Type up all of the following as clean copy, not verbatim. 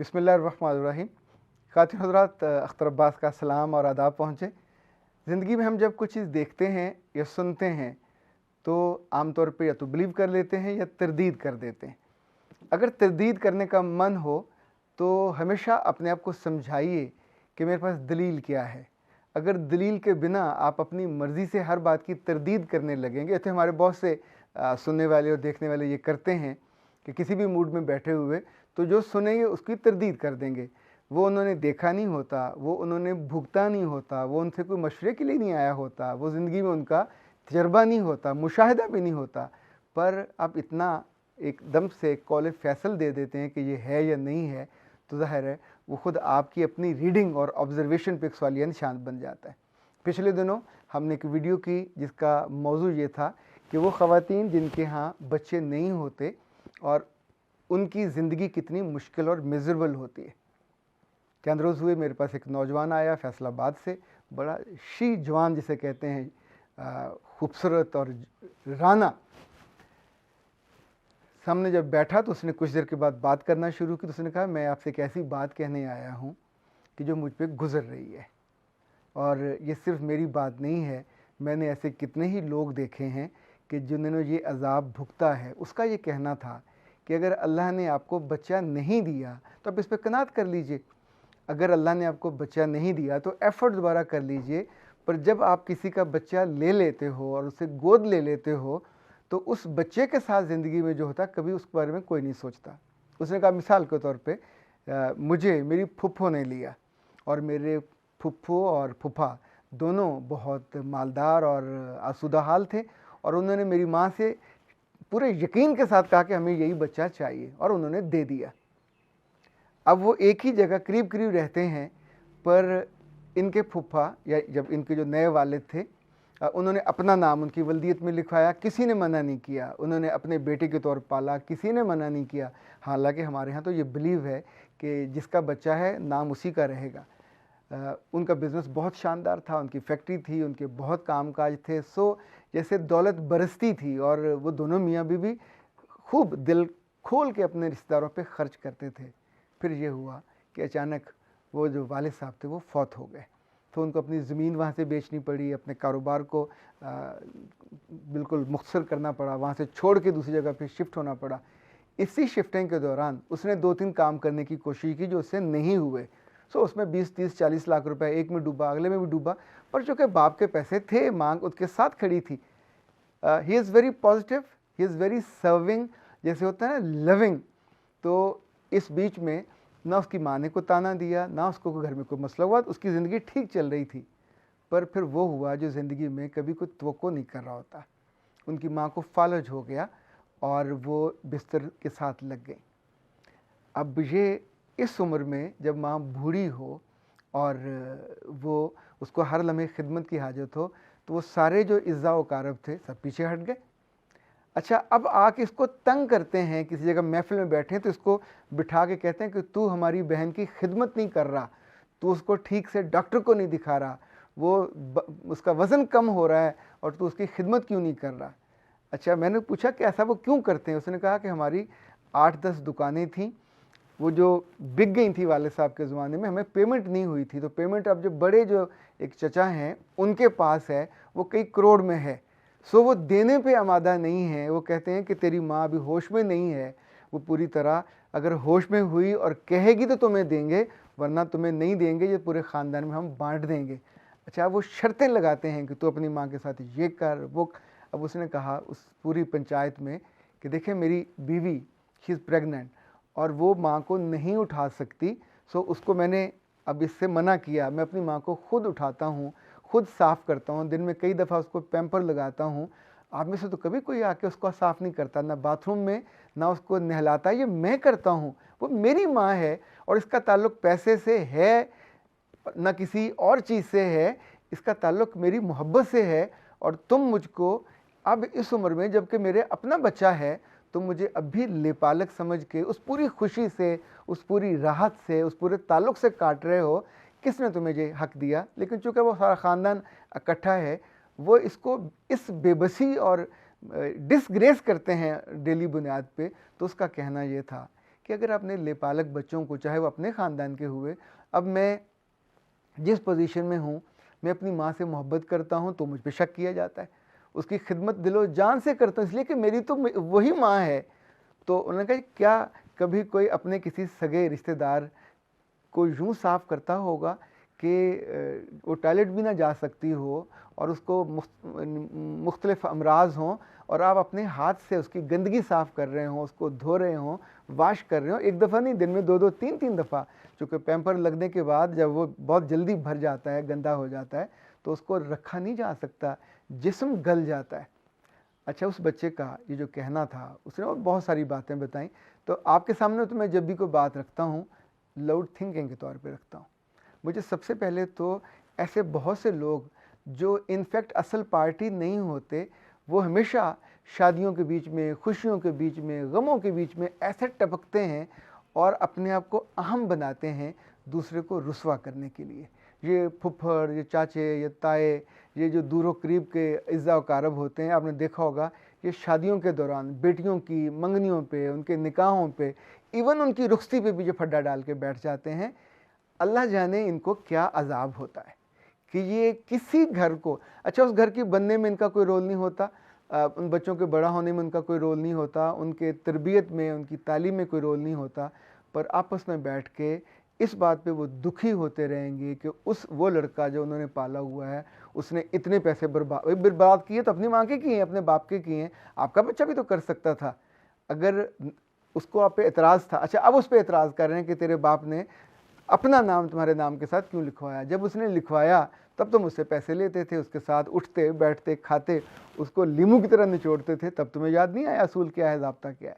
बिस्मिल्लाहिर्रहमानिर्रहीम। ख़ातिन हज़रात, अख्तर अब्बास का सलाम और आदाब पहुँचे। ज़िंदगी में हम जब कुछ चीज़ देखते हैं या सुनते हैं तो आम तौर पे या तो बिलीव कर लेते हैं या तरदीद कर देते हैं। अगर तरदीद करने का मन हो तो हमेशा अपने आप को समझाइए कि मेरे पास दलील क्या है। अगर दलील के बिना आप अपनी मर्ज़ी से हर बात की तरदीद करने लगेंगे तो हमारे बहुत से सुनने वाले और देखने वाले ये करते हैं कि किसी भी मूड में बैठे हुए तो जो सुनेंगे उसकी तरदीद कर देंगे। वो उन्होंने देखा नहीं होता, वो उन्होंने भुगता नहीं होता, वो उनसे कोई मशवरे के लिए नहीं आया होता, वो ज़िंदगी में उनका तजर्बा नहीं होता, मुशाहिदा भी नहीं होता, पर आप इतना एकदम से कौल फैसल दे देते हैं कि ये है या नहीं है, तो ज़ाहिर है वो ख़ुद आपकी अपनी रीडिंग और ऑब्ज़र्वेशन पे एक सवालिया निशान बन जाता है। पिछले दिनों हमने एक वीडियो की जिसका मौजू ये था कि वो ख़वातीन जिनके यहाँ बच्चे नहीं होते और उनकी ज़िंदगी कितनी मुश्किल और मिज़रेबल होती है। चंद रोज़ हुए मेरे पास एक नौजवान आया फैसलाबाद से, बड़ा शी जवान जिसे कहते हैं, खूबसूरत और राना। सामने जब बैठा तो उसने कुछ देर के बाद बात करना शुरू की तो उसने कहा, मैं आपसे एक ऐसी बात कहने आया हूँ कि जो मुझ पे गुज़र रही है, और ये सिर्फ़ मेरी बात नहीं है, मैंने ऐसे कितने ही लोग देखे हैं कि जिन्होंने ये अज़ाब भुगता है। उसका ये कहना था कि अगर अल्लाह ने आपको बच्चा नहीं दिया तो आप इस पर कनात कर लीजिए। अगर अल्लाह ने आपको बच्चा नहीं दिया तो एफ़र्ट दोबारा कर लीजिए, पर जब आप किसी का बच्चा ले लेते हो और उसे गोद ले लेते हो तो उस बच्चे के साथ ज़िंदगी में जो होता है कभी उस बारे में कोई नहीं सोचता। उसने कहा, मिसाल के तौर पे मुझे मेरी फुफ्फो ने लिया, और मेरे फुफ्फो और फूफा दोनों बहुत मालदार और आसूदा हाल थे, और उन्होंने मेरी माँ से पूरे यकीन के साथ कहा कि हमें यही बच्चा चाहिए, और उन्होंने दे दिया। अब वो एक ही जगह करीब करीब रहते हैं, पर इनके फूफा या जब इनके जो नए वालिद थे उन्होंने अपना नाम उनकी वल्दियत में लिखवाया, किसी ने मना नहीं किया। उन्होंने अपने बेटे के तौर पाला, किसी ने मना नहीं किया। हालांकि हमारे यहाँ तो ये बिलीव है कि जिसका बच्चा है नाम उसी का रहेगा। उनका बिज़नेस बहुत शानदार था, उनकी फैक्ट्री थी, उनके बहुत कामकाज थे, सो जैसे दौलत बरसती थी, और वो दोनों मियाँ बीवी खूब दिल खोल के अपने रिश्तेदारों पे ख़र्च करते थे। फिर ये हुआ कि अचानक वो जो वालिद साहब थे वो फौत हो गए, तो उनको अपनी ज़मीन वहाँ से बेचनी पड़ी, अपने कारोबार को बिल्कुल मुख्तसर करना पड़ा, वहाँ से छोड़ के दूसरी जगह पे शिफ्ट होना पड़ा। इसी शिफ्टिंग के दौरान उसने 2-3 काम करने की कोशिश की जो उससे नहीं हुए। सो उसमें 20-30-40 लाख रुपए, एक में डूबा, अगले में भी डूबा, पर चूँकि बाप के पैसे थे, मांग उसके साथ खड़ी थी। He is very positive, he is very serving, जैसे होता है ना लविंग। तो इस बीच में ना उसकी माँ ने को ताना दिया, ना उसको घर में कोई मसला हुआ, उसकी ज़िंदगी ठीक चल रही थी। पर फिर वो हुआ जो ज़िंदगी में कभी कोई तवक्को नहीं कर रहा होता। उनकी माँ को फालज हो गया और वो बिस्तर के साथ लग गई। अब ये इस उम्र में जब माँ बूढ़ी हो और वो उसको हर लम्हे खिदमत की हाजत हो, तो वो सारे जो इज़्ज़ा व कारब थे सब पीछे हट गए। अच्छा, अब आके इसको तंग करते हैं, किसी जगह महफ़िल में बैठे हैं तो इसको बिठा के कहते हैं कि तू हमारी बहन की खिदमत नहीं कर रहा, तू उसको ठीक से डॉक्टर को नहीं दिखा रहा, उसका वज़न कम हो रहा है और तू उसकी खिदमत क्यों नहीं कर रहा। अच्छा, मैंने पूछा कि ऐसा वो क्यों करते हैं। उसने कहा कि हमारी 8-10 दुकानें थीं, वो जो बिक गई थी वाले साहब के ज़माने में, हमें पेमेंट नहीं हुई थी, तो पेमेंट अब जो बड़े जो एक चचा हैं उनके पास है, वो कई करोड़ में है, सो वो देने पे आमादा नहीं है। वो कहते हैं कि तेरी माँ अभी होश में नहीं है, वो पूरी तरह अगर होश में हुई और कहेगी तो तुम्हें देंगे, वरना तुम्हें नहीं देंगे, ये पूरे ख़ानदान में हम बांट देंगे। अच्छा, वो शर्तें लगाते हैं कि तू अपनी माँ के साथ ये कर वो। अब उसने कहा उस पूरी पंचायत में कि देखें मेरी बीवी शी इज़ प्रेग्नेंट और वो माँ को नहीं उठा सकती, सो उसको मैंने अब इससे मना किया, मैं अपनी माँ को खुद उठाता हूँ, खुद साफ़ करता हूँ, दिन में कई दफ़ा उसको पैम्पर लगाता हूँ। आप में से तो कभी कोई आके उसको साफ़ नहीं करता, ना बाथरूम में ना उसको नहलाता, ये मैं करता हूँ, वो मेरी माँ है, और इसका ताल्लुक़ पैसे से है ना किसी और चीज़ से है, इसका ताल्लुक़ मेरी मोहब्बत से है। और तुम मुझको अब इस उम्र में जबकि मेरे अपना बच्चा है, तुम मुझे अब भी लेपालक समझ के उस पूरी खुशी से, उस पूरी राहत से, उस पूरे ताल्लुक़ से काट रहे हो। किसने तुम्हें ये हक़ दिया? लेकिन चूँकि वो सारा ख़ानदान इकट्ठा है, वो इसको इस बेबसी और डिसग्रेस करते हैं डेली बुनियाद पे। तो उसका कहना ये था कि अगर आपने लेपालक बच्चों को, चाहे वो अपने ख़ानदान के हुए, अब मैं जिस पोजीशन में हूँ, मैं अपनी माँ से मोहब्बत करता हूँ तो मुझ पे शक किया जाता है, उसकी खिदमत दिलो जान से करता हूँ इसलिए कि मेरी तो वही माँ है। तो उन्होंने कहा क्या कभी कोई अपने किसी सगे रिश्तेदार को यूँ साफ़ करता होगा कि वो टॉयलेट भी ना जा सकती हो और उसको मुख्तलिफ़ अमराज हों और आप अपने हाथ से उसकी गंदगी साफ़ कर रहे हों, उसको धो रहे हों, वाश कर रहे हों, एक दफ़ा नहीं, दिन में 2-2 3-3 दफ़ा, चूँकि पैम्पर लगने के बाद जब वो बहुत जल्दी भर जाता है, गंदा हो जाता है, तो उसको रखा नहीं जा सकता, जिस्म गल जाता है। अच्छा, उस बच्चे का ये जो कहना था, उसने और बहुत सारी बातें बताई। तो आपके सामने तो मैं जब भी कोई बात रखता हूँ, लाउड थिंकिंग के तौर पे रखता हूँ। मुझे सबसे पहले तो ऐसे बहुत से लोग जो इनफैक्ट असल पार्टी नहीं होते, वो हमेशा शादियों के बीच में, खुशियों के बीच में, गमों के बीच में ऐसे टपकते हैं और अपने आप को अहम बनाते हैं दूसरे को रुस्वा करने के लिए। ये फुफ्फड़, ये चाचे, ये ताए, ये जो दूरो करीब के इज़्ज़ा व कारब होते हैं, आपने देखा होगा ये शादियों के दौरान बेटियों की मंगनियों पे, उनके निकाहों पे, इवन उनकी रुखसती पे भी जो फड्डा डाल के बैठ जाते हैं। अल्लाह जाने इनको क्या अज़ाब होता है कि ये किसी घर को, अच्छा उस घर के बनने में इनका कोई रोल नहीं होता, उन बच्चों के बड़ा होने में उनका कोई रोल नहीं होता, उनके तरबियत में, उनकी तालीम में कोई रोल नहीं होता, पर आपस में बैठ के इस बात पे वो दुखी होते रहेंगे कि वो लड़का जो उन्होंने पाला हुआ है, उसने इतने पैसे बर्बाद किए, तो अपनी माँ के किए, अपने बाप के किए, आपका बच्चा भी तो कर सकता था अगर उसको आप पे एतराज़ था। अच्छा, अब उस पर एतराज़ कर रहे हैं कि तेरे बाप ने अपना नाम तुम्हारे नाम के साथ क्यों लिखवाया, जब उसने लिखवाया तब तुम उससे पैसे लेते थे, उसके साथ उठते बैठते खाते, उसको लीमू की तरह निचोड़ते थे, तब तुम्हें याद नहीं आया असूल क्या है, ज़ाब्ता क्या है।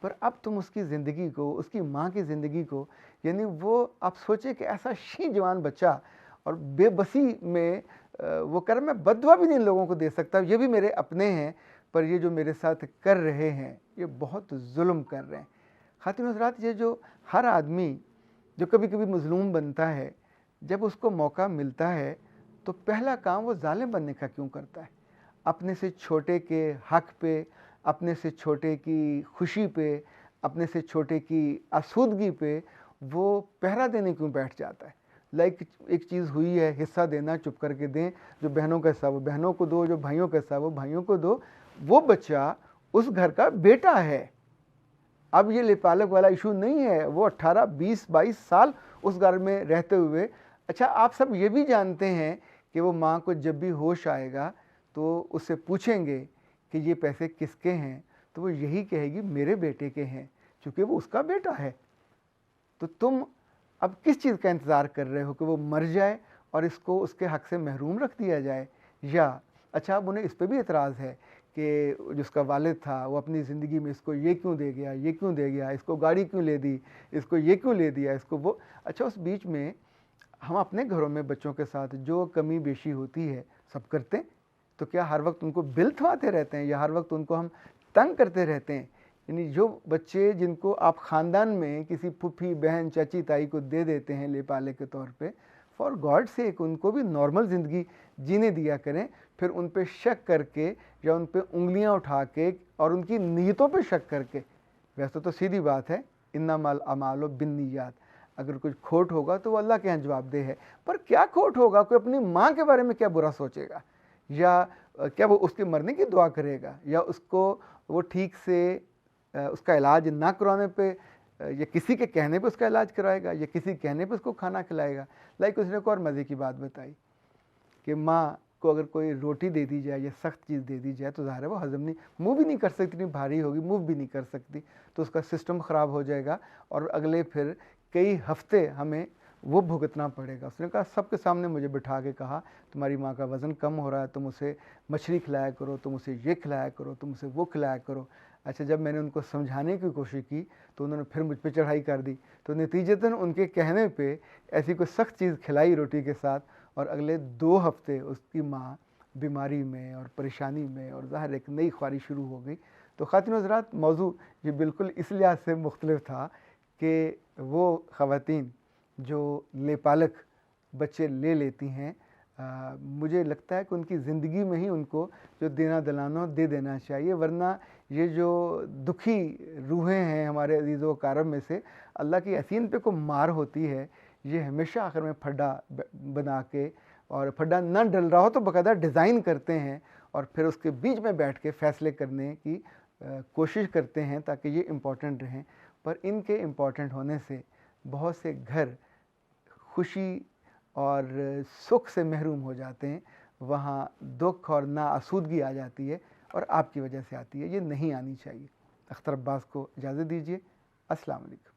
पर अब तुम उसकी ज़िंदगी को, उसकी माँ की ज़िंदगी को, यानी वो आप सोचे कि ऐसा शी जवान बच्चा और बेबसी में वो कर, मैं बददुआ भी नहीं लोगों को दे सकता, ये भी मेरे अपने हैं, पर ये जो मेरे साथ कर रहे हैं ये बहुत जुल्म कर रहे हैं। खातिन हज़रात, ये जो हर आदमी जो कभी कभी मज़लूम बनता है, जब उसको मौका मिलता है तो पहला काम वो जालिम बनने का क्यों करता है? अपने से छोटे के हक पे, अपने से छोटे की खुशी पे, अपने से छोटे की आसूदगी पे वो पहरा देने क्यों बैठ जाता है? लाइक एक चीज़ हुई है, हिस्सा देना चुप करके दें, जो बहनों का हिस्सा वो बहनों को दो, जो भाइयों का हिस्सा वो भाइयों को दो। वो बच्चा उस घर का बेटा है। अब ये लेपालक वाला इशू नहीं है, वो 18, 20, 22 साल उस घर में रहते हुए, अच्छा आप सब ये भी जानते हैं कि वो माँ को जब भी होश आएगा तो उससे पूछेंगे कि ये पैसे किसके हैं, तो वो यही कहेगी मेरे बेटे के हैं, क्योंकि वो उसका बेटा है। तो तुम अब किस चीज़ का इंतज़ार कर रहे हो कि वो मर जाए और इसको उसके हक से महरूम रख दिया जाए? या अच्छा, अब उन्हें इस पर भी एतराज़ है कि जिसका वालिद था वो अपनी ज़िंदगी में इसको ये क्यों दे गया, ये क्यों दे गया, इसको गाड़ी क्यों ले दी, इसको ये क्यों ले दिया, इसको वो। अच्छा, उस बीच में हम अपने घरों में बच्चों के साथ जो कमी बेशी होती है सब करते हैं, तो क्या हर वक्त उनको बिल थमाते रहते हैं या हर वक्त उनको हम तंग करते रहते हैं? यानी जो बच्चे जिनको आप ख़ानदान में किसी फूफी, बहन, चाची, ताई को दे देते हैं लेपाले के तौर पे, फॉर गॉड सेक उनको भी नॉर्मल ज़िंदगी जीने दिया करें। फिर उन पे शक करके या उन पे उंगलियां उठा के और उनकी नीयतों पे शक करके, वैसे तो सीधी बात है, इन्नमल अमालो बिन्नियात, अगर कुछ खोट होगा तो वो अल्लाह के यहाँ जवाबदेह है। पर क्या खोट होगा? कोई अपनी माँ के बारे में क्या बुरा सोचेगा, या क्या वो उसके मरने की दुआ करेगा, या उसको वो ठीक से उसका इलाज ना करवाने पे या किसी के कहने पे उसका इलाज कराएगा, या किसी कहने पे उसको खाना खिलाएगा? लाइक उसने एक और मज़े की बात बताई कि माँ को अगर कोई रोटी दे दी जाए या सख्त चीज़ दे दी जाए तो ज़ाहिर है वो हज़म नहीं, मुँह भी नहीं कर सकती, इतनी भारी होगी, मूव भी नहीं कर सकती, तो उसका सिस्टम ख़राब हो जाएगा और अगले फिर कई हफ्ते हमें वो भुगतना पड़ेगा। उसने कहा, सबके सामने मुझे बिठा के कहा, तुम्हारी माँ का वज़न कम हो रहा है, तुम उसे मछली खिलाया करो, तुम उसे ये खिलाया करो, तुम उसे वो खिलाया करो। अच्छा, जब मैंने उनको समझाने की कोशिश की तो उन्होंने फिर मुझ पर चढ़ाई कर दी, तो नतीजतन उनके कहने पे ऐसी कोई सख्त चीज़ खिलाई रोटी के साथ, और अगले 2 हफ्ते उसकी माँ बीमारी में और परेशानी में, और ज़ाहिर एक नई ख्वारी शुरू हो गई। तो ख़ातिन हज़रात, मौजू ये बिल्कुल इस लिहाज से मुख्तलिफ था कि वो ख़वातीन जो लेपालक बच्चे ले लेती हैं, मुझे लगता है कि उनकी ज़िंदगी में ही उनको जो देना दिलाना दे देना चाहिए, वरना ये जो दुखी रूहें हैं हमारे अजीज़ व अकारब में से, अल्लाह की ऐसी इन पे को मार होती है, ये हमेशा आखिर में फड्डा बना के, और फड्डा न डल रहा हो तो बाकायदा डिज़ाइन करते हैं और फिर उसके बीच में बैठ के फ़ैसले करने की कोशिश करते हैं ताकि ये इम्पोर्टेंट रहें। पर इनके इम्पोर्टेंट होने से बहुत से घर खुशी और सुख से महरूम हो जाते हैं, वहाँ दुख और नाआसूदगी आ जाती है और आपकी वजह से आती है, ये नहीं आनी चाहिए। अख्तर अब्बास को इजाज़त दीजिए। अस्सलाम वालेकुम।